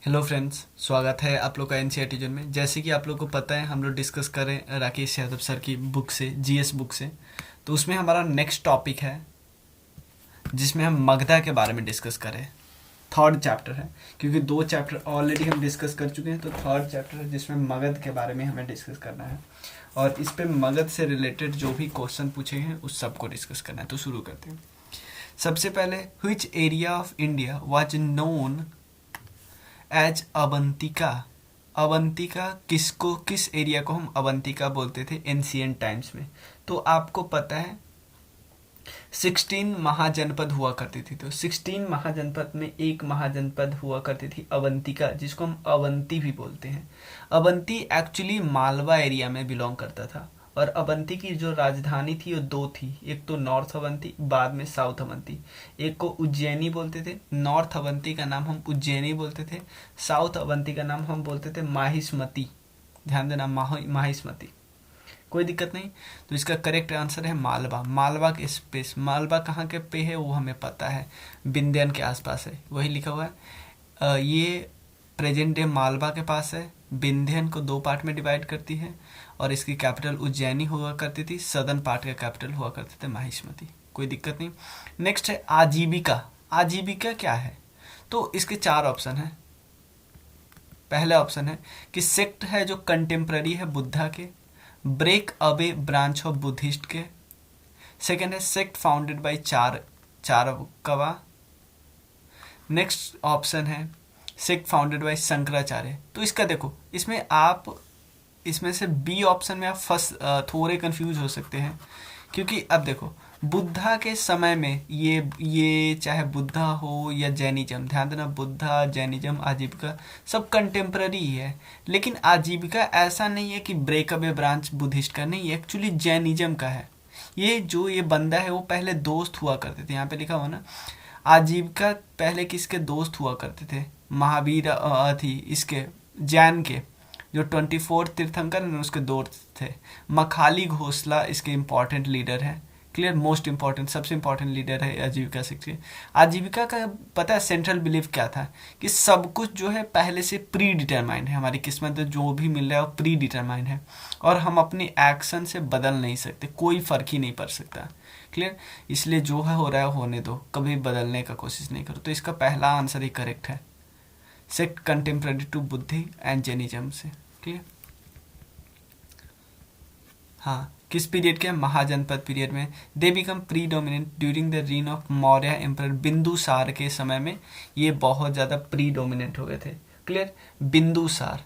Hello friends, स्वागत है आप लोग का एनसीईआरटी जोन में। जैसे कि आप लोग को पता है, हम लोग डिस्कस कर रहे हैं राकेश यादव सर की बुक से, जीएस बुक से। तो उसमें हमारा नेक्स्ट टॉपिक है जिसमें हम मगधा के बारे में डिस्कस करें। थर्ड चैप्टर है, क्योंकि दो चैप्टर ऑलरेडी हम डिस्कस कर चुके हैं, तो थर्ड चैप्टर है जिसमें मगध के बारे में हमें डिस्कस करना है। और इस पे मगध से रिलेटेड जो भी क्वेश्चन पूछे हैं उस सबको डिस्कस करना है। तो शुरू करते हैं। सबसे पहले, which area of India was known as Avantika. Avantika किस एरिया को हम अवंतिका बोलते थे एंशियंट टाइम्स में? तो आपको पता है 16 महाजनपद हुआ करती थी। तो 16 महाजनपद में एक महाजनपद हुआ करती थी अवंतिका, जिसको हम अवंती भी बोलते हैं। अवंती एक्चुअली मालवा एरिया में बिलोंग करता था। और अवंती की जो राजधानी थी वो दो थी, एक तो नॉर्थ अवंती, बाद में साउथ अवंती। एक को उज्जैनी बोलते थे, नॉर्थ अवंती का नाम हम उज्जैनी बोलते थे, साउथ अवंती का नाम हम बोलते थे माहिष्मती। ध्यान देना, माहिष्मती। कोई दिक्कत नहीं। तो इसका करेक्ट आंसर है मालवा। मालवा के स्पेस, मालवा कहाँ के पे है वो हमें पता है, विंध्यन के आसपास है, वही लिखा हुआ है। ये प्रेजेंट डे मालवा के पास है। विंध्यन को दो पार्ट में डिवाइड करती है और इसकी कैपिटल उज्जैनी हुआ करती थी। सदर्न पार्ट का कैपिटल हुआ करते थे माहिष्मती। कोई दिक्कत नहीं। नेक्स्ट है आजीविका। आजीविका क्या है? तो इसके चार ऑप्शन है। पहला ऑप्शन है कि सेक्ट है जो कंटेम्प्ररी है बुद्धा के, break away branch of Buddhist के। सेकेंड है sect founded by Charvaka. Next option है सेक्ट फाउंडेड बाय शंकराचार्य। तो इसका देखो, इसमें से बी ऑप्शन में आप थोड़े कंफ्यूज हो सकते हैं, क्योंकि अब देखो बुद्धा के समय में ये चाहे बुद्धा हो या जैनिज्म, ध्यान देना बुद्धा, जैनिज्म, आजीविका सब कंटेम्प्ररी ही है। लेकिन आजीविका ऐसा नहीं है कि ब्रेकअवे ब्रांच बुद्धिस्ट का, नहीं, एक्चुअली जैनिज्म का है। ये बंदा है वो पहले दोस्त हुआ करते थे, यहाँ पे लिखा हुआ ना, आजीविका पहले किसके दोस्त हुआ करते थे? महावीर थी इसके, जैन के, जो 24 तीर्थंकर हैं उसके दोस्त थे। मखाली घोषला इसके इम्पोर्टेंट लीडर है। क्लियर, मोस्ट इम्पोर्टेंट, सबसे इम्पोर्टेंट लीडर है आजीविका से। आजीविका का पता है सेंट्रल बिलीफ क्या था? कि सब कुछ जो है पहले से प्री डिटरमाइंड है, हमारी किस्मत जो भी मिल रहा है वो प्री डिटरमाइंड है, और हम अपने एक्शन से बदल नहीं सकते, कोई फर्क ही नहीं पड़ सकता। क्लियर, इसलिए जो है हो रहा है होने दो, कभी बदलने का कोशिश नहीं करो। तो इसका पहला आंसर ही करेक्ट है, sect contemporary to Buddha and Jainism से। क्लियर, हाँ, किस पीरियड के? महाजनपद पीरियड में। They become predominant during the reign of Maurya emperor Bindusara के समय में ये बहुत ज़्यादा प्रीडोमिनेंट हो गए थे। क्लियर, बिंदुसार।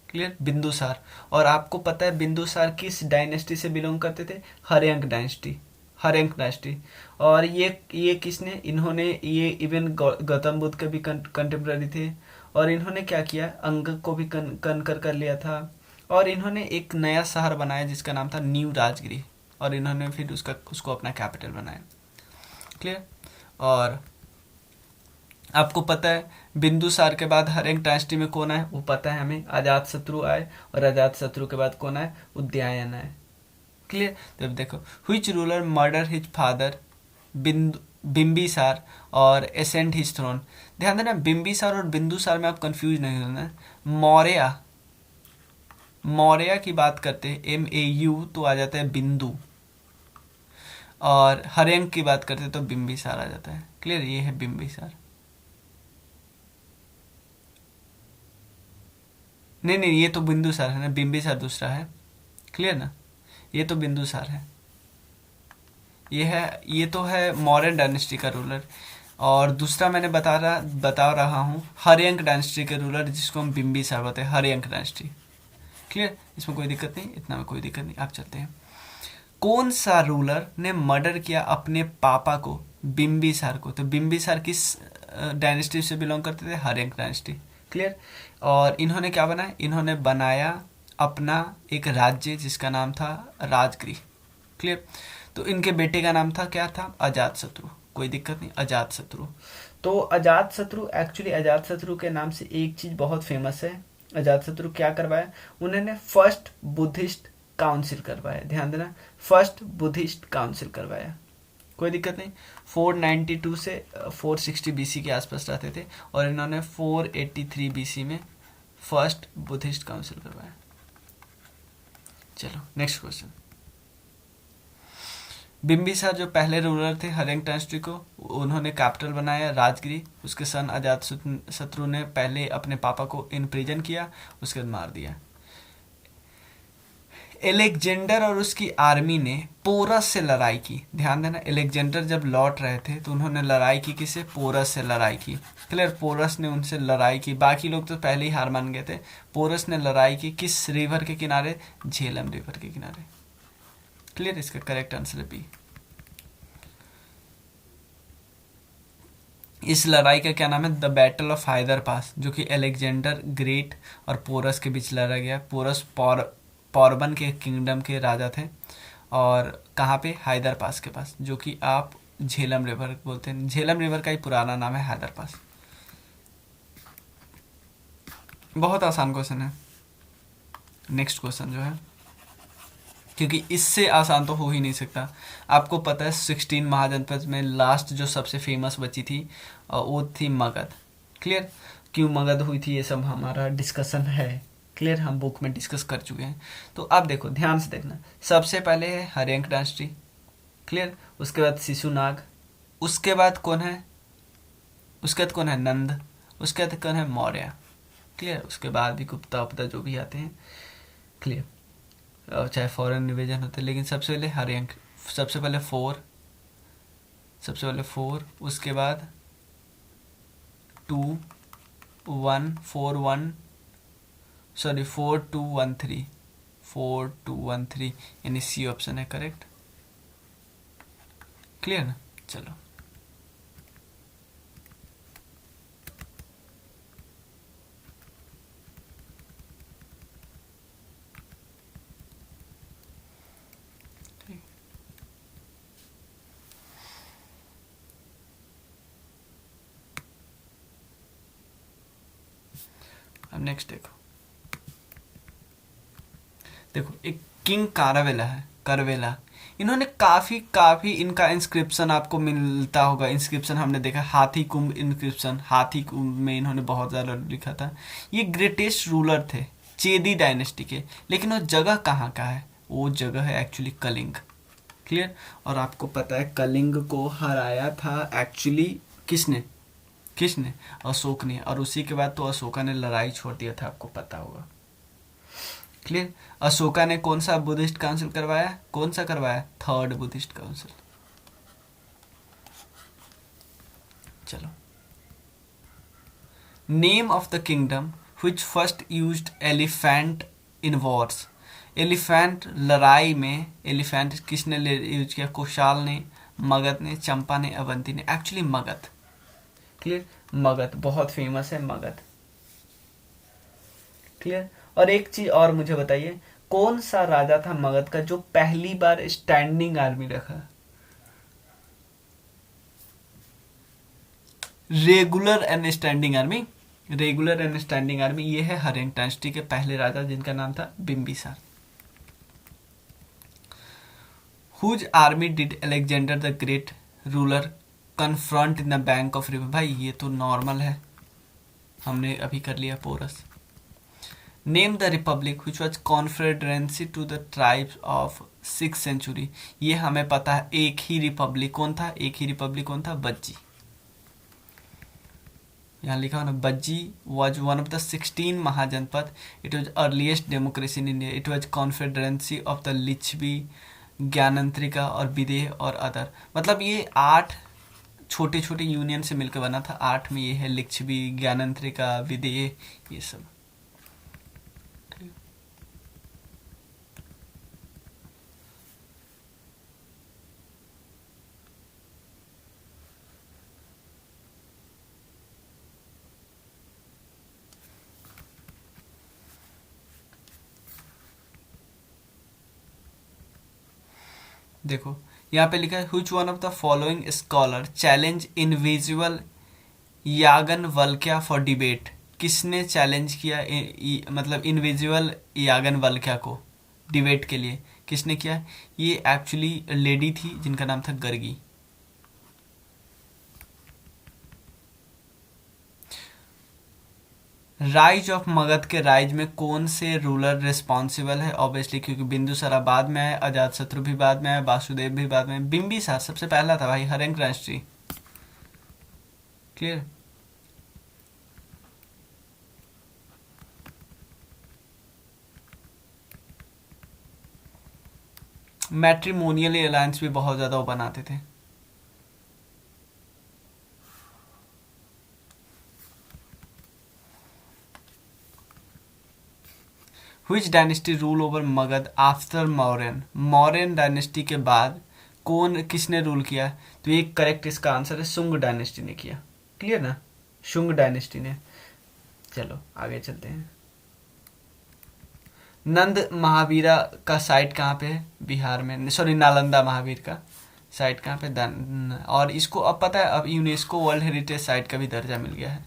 क्लियर, बिंदुसार। और आपको पता है बिंदुसार किस डायनेस्टी से बिलोंग करते थे? Haryanka dynasty, Haryanka dynasty. और ये किसने, इन्होंने, ये इवन गौतम बुद्ध के भी कंटेम्प्ररी थे। और इन्होंने क्या किया, अंग को भी कनकर कर लिया था। और इन्होंने एक नया शहर बनाया जिसका नाम था न्यू राजगिरी, और इन्होंने फिर उसको अपना कैपिटल बनाया। क्लियर। और आपको पता है बिंदुसार के बाद हर्यंक डायनेस्टी में कौन आए? वो पता है हमें, अजातशत्रु आए, और अजातशत्रु के बाद कौन आए? उदयन आए। क्लियर। तो अब देखो, which ruler murder his father Bimbisara और एसेंट हिज थ्रोन। ध्यान देना, बिम्बिसार और बिंदुसार में आप कंफ्यूज नहीं होना। मौर्य की बात करते हैं, MAU, तो आ जाता है बिंदु, और हर्यंक की बात करते तो बिम्बिसार आ जाता है। क्लियर, ये है बिम्बिसार। नहीं, ये तो बिंदुसार है ना, बिम्बिसार दूसरा है। क्लियर ना, ये तो बिंदुसार है। ये तो है मौर्यन डायनेस्टी का रूलर, और दूसरा मैंने बता रहा हूँ हर्यंक डायनेस्टी के रूलर, जिसको हम बिम्बिसार बताते हैं, हर्यंक डायनेस्टी। क्लियर, इसमें कोई दिक्कत नहीं, इतना में कोई दिक्कत नहीं। आप चलते हैं। कौन सा रूलर ने मर्डर किया अपने पापा को, बिम्बिसार को? तो बिम्बिसार किस डायनेस्टी से बिलोंग करते थे? हर्यंक डायनेस्टी। क्लियर। और इन्होंने क्या बनाया? इन्होंने बनाया अपना एक राज्य जिसका नाम था राजगिरी। क्लियर। तो इनके बेटे का नाम था, क्या था? अजातशत्रु। कोई दिक्कत नहीं, अजातशत्रु। तो अजातशत्रु, एक्चुअली अजातशत्रु के नाम से एक चीज बहुत फेमस है। अजातशत्रु क्या करवाया? उन्होंने फर्स्ट बुद्धिस्ट काउंसिल करवाया। ध्यान देना, फर्स्ट बुद्धिस्ट काउंसिल करवाया। कोई दिक्कत नहीं। 492 से 460 बीसी के आसपास रहते थे और इन्होंने 483 बीसी में फर्स्ट बुद्धिस्ट काउंसिल करवाया। चलो नेक्स्ट क्वेश्चन। बिम्बिसार जो पहले रूलर थे हरेंग डायनेस्टी को, उन्होंने कैपिटल बनाया राजगिरी। उसके सन अजातशत्रु ने पहले अपने पापा को इन प्रिजन किया, उसके बाद मार दिया। एलेक्जेंडर और उसकी आर्मी ने पोरस से लड़ाई की। ध्यान देना, एलेक्जेंडर जब लौट रहे थे तो उन्होंने लड़ाई की किससे? पोरस से लड़ाई की। क्लियर? पोरस ने उनसे लड़ाई की, बाकी लोग तो पहले ही हार मान गए थे। पोरस ने लड़ाई की किस रिवर के किनारे? झेलम रिवर के किनारे। क्लियर? इसका करेक्ट आंसर है बी। इस लड़ाई का क्या नाम है? द बैटल ऑफ हाइदर पास, जो कि एलेक्जेंडर ग्रेट और पोरस के बीच लड़ा गया। पोरस पौरबन के किंगडम के राजा थे और कहाँ पे? हाइदर पास के पास, जो कि आप झेलम रिवर बोलते हैं। झेलम रिवर का ही पुराना नाम है हाइदर पास। बहुत आसान क्वेश्चन है। नेक्स्ट क्वेश्चन जो है, क्योंकि इससे आसान तो हो ही नहीं सकता। आपको पता है 16 महाजनपद में लास्ट जो सबसे फेमस बची थी वो थी मगध। क्लियर? क्यों मगध हुई थी ये सब हमारा डिस्कशन है। क्लियर? हम बुक में डिस्कस कर चुके हैं। तो अब देखो, ध्यान से देखना। सबसे पहले है हर्यंक डायनेस्टी। क्लियर? उसके बाद शिशुनाग। उसके बाद कौन है? उसके बाद कौन है? नंद। उसके बाद कौन है? मौर्य। क्लियर? उसके बाद भी गुप्ता उपता जो भी आते हैं। क्लियर? चाहे फॉरेन इन्वेजन होते, लेकिन सबसे पहले हर्यंक। सबसे पहले 4, उसके बाद 2 1 4 1 सॉरी 4 2 1 3 4 2 1 3, यानी सी ऑप्शन है करेक्ट। क्लियर ना? चलो अब नेक्स्ट देखो एक किंग कारवेला है, करवेला। इन्होंने काफी इनका इंस्क्रिप्शन आपको मिलता होगा। इंस्क्रिप्शन हमने देखा, हाथी कुंभ इंस्क्रिप्शन। हाथी कुंभ में इन्होंने बहुत ज़्यादा लिखा था। ये ग्रेटेस्ट रूलर थे चेदी डायनेस्टी के, लेकिन वो जगह कहाँ का है? वो जगह है एक्चुअली कलिंग। क्लियर? और आपको पता है कलिंग को हराया था एक्चुअली किसने? अशोक ने। और उसी के बाद तो अशोका ने लड़ाई छोड़ दिया था, आपको पता होगा। क्लियर? अशोका ने कौन सा बुद्धिस्ट काउंसिल करवाया? कौन सा करवाया? Third Buddhist council. चलो, name of the kingdom which first used elephant in wars. Elephant लड़ाई में एलिफेंट किसने यूज किया? कुशाल ने, मगध ने, चंपा ने, अवंती ने। एक्चुअली मगध। क्लियर? मगध बहुत फेमस है मगध। क्लियर? और एक चीज और मुझे बताइए, कौन सा राजा था मगध का जो पहली बार स्टैंडिंग आर्मी रखा? Regular and standing army. Regular and standing army ये है हर्यंक डायनेस्टी के पहले राजा, जिनका नाम था Bimbisara. Whose army did Alexander the great ruler confront in the bank of river? भाई ये तो नॉर्मल है, हमने अभी कर लिया Porus. Name the republic which was confederacy to the tribes of 6th century. ये हमें पता है, एक ही रिपब्लिक कौन था? बज्जी। यहाँ लिखा हो ना, Vajji was one of the 16 Mahajanapada. It was earliest democracy in India. It was confederacy of the Lichchhavi, Jnatrika और विदेह और अदर। मतलब ये 8 छोटे छोटे यूनियन से मिलकर बना था। 8 में ये है लिच्छवी, ज्ञानंत्रिका, विदेह, ये सब। देखो यहाँ पे लिखा है which one of the following scholar challenge invisible Yajnavalkya for debate. किसने चैलेंज किया मतलब इनविजिबल यागनवल्क्या को डिबेट के लिए? किसने किया? ये एक्चुअली लेडी थी जिनका नाम था गर्गी। राइज ऑफ मगध के राइज में कौन से रूलर रिस्पॉन्सिबल है? ऑब्वियसली क्योंकि बिंदुसारा बाद में आया, अजातशत्रु भी बाद में आया, वासुदेव भी बाद में, बिंबिसार सबसे पहला था भाई, हरेंग राष्ट्री। क्लियर? मैट्रिमोनियल अलायंस भी बहुत ज्यादा वो बनाते थे। Which dynasty rule over Magadh after Mauryan? Mauryan dynasty के बाद कौन किसने रूल किया? तो ये करेक्ट इसका आंसर है शुंग डायनेस्टी ने किया। क्लियर ना? शुंग डायनेस्टी ने। चलो आगे चलते हैं। नंद महावीरा का साइट कहाँ पे है? बिहार में। सॉरी, नालंदा महावीर का साइट कहाँ पे? और इसको अब पता है, अब यूनेस्को वर्ल्ड हेरिटेज साइट का भी दर्जा मिल गया है।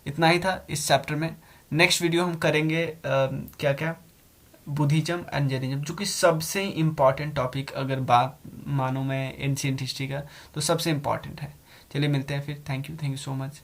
इतना ही था इस चैप्टर में। नेक्स्ट वीडियो हम करेंगे क्या क्या, बुद्धिज्म एंड जैनिज्म, जो कि सबसे इम्पॉर्टेंट टॉपिक अगर बात मानूं मैं एंशियंट हिस्ट्री का, तो सबसे इम्पॉर्टेंट है। चलिए मिलते हैं फिर। Thank you so much.